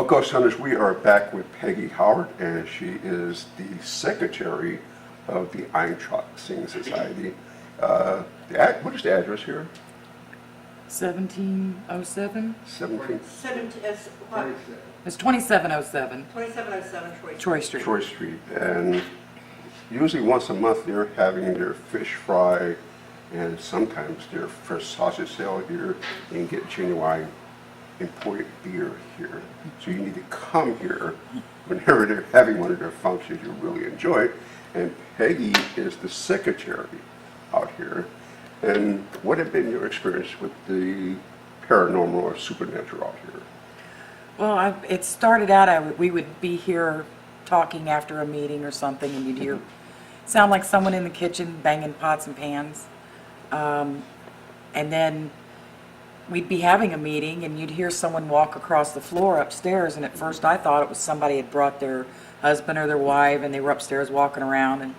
Well, Ghost Hunters, we are back with Peggy Howard, and she is the secretary of the Eintracht Singing Society. What is the address here? 1707? 17? It's 2707 2707 Troy Street. Troy Street. And usually once a month they're having their fish fry and sometimes their fresh sausage sale here. You can get genuine imported beer here. So you need to come here whenever they're having one of their functions. You'll really enjoy it. And Peggy is the secretary out here. And what have been your experience with the paranormal or supernatural out here? Well, it started out, we would be here talking after a meeting or something, and you'd hear, sound like someone in the kitchen banging pots and pans. And then we'd be having a meeting, and you'd hear someone walk across the floor upstairs, and at first I thought it was somebody had brought their husband or their wife, and they were upstairs walking around, and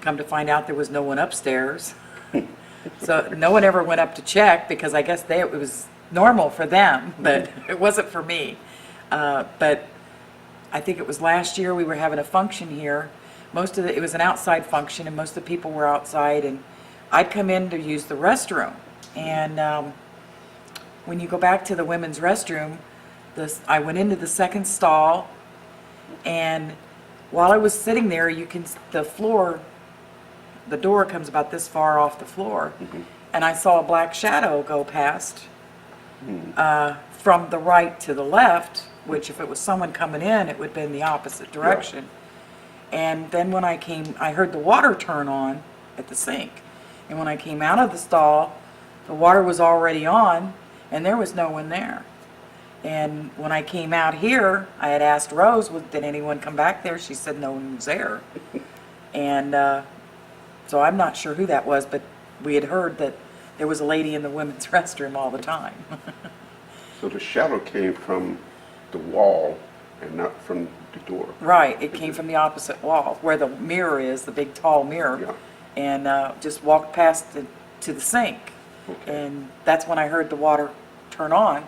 come to find out there was no one upstairs. So no one ever went up to check, because I guess it was normal for them, but it wasn't for me. But I think it was last year we were having a function here. It was an outside function, and most of the people were outside, and I'd come in to use the restroom. And when you go back to the women's restroom, I went into the second stall, and while I was sitting there, the door comes about this far off the floor, and I saw a black shadow go past from the right to the left, which if it was someone coming in, it would have been the opposite direction. Yeah. And then when I heard the water turn on at the sink. And when I came out of the stall, the water was already on, and there was no one there. And when I came out here, I had asked Rose, did anyone come back there? She said no one was there. And so I'm not sure who that was, but we had heard that there was a lady in the women's restroom all the time. So the shadow came from the wall and not from the door. Right, it came from the opposite wall, where the mirror is, the big tall mirror, Yeah. and just walked past to the sink. Okay. And that's when I heard the water turn on.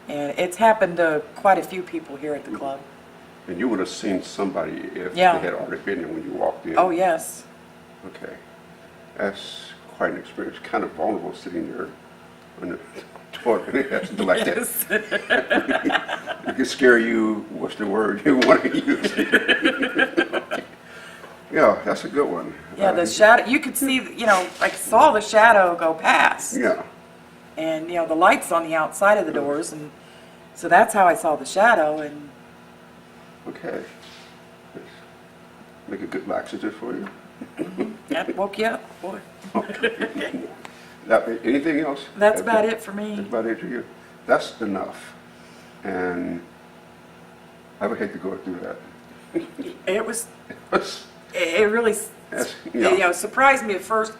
And it's happened to quite a few people here at the club. And you would have seen somebody if Yeah. they had already been there when you walked in. Oh, yes. Okay. That's quite an experience. Kind of vulnerable sitting there on the toilet. It has to be like Yes. that. It can scare you. What's the word you want to use? Yeah, that's a good one. Yeah, the shadow, you could see, I saw the shadow go past. Yeah. And, the light's on the outside of the doors, and so that's how I saw the shadow. And Okay. Make a good laxative for you. that woke you up, boy. Anything else? That's about it for me. That's about it for you. That's enough. And I would hate to go through that. It really, yeah. surprised me at first,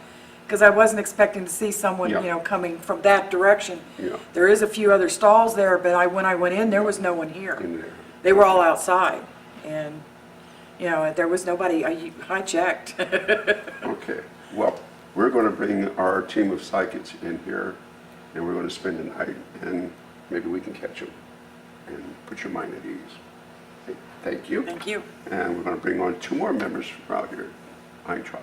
because I wasn't expecting to see someone, Yeah. Coming from that direction. Yeah. There is a few other stalls there, but when I went in, there was no one here. In there. They were all outside, and, there was nobody. I checked. Okay. Well, we're going to bring our team of psychics in here, and we're going to spend the night, and maybe we can catch them and put your mind at ease. Okay, thank you. Thank you. And we're going to bring on 2 more members from out here, Eintracht.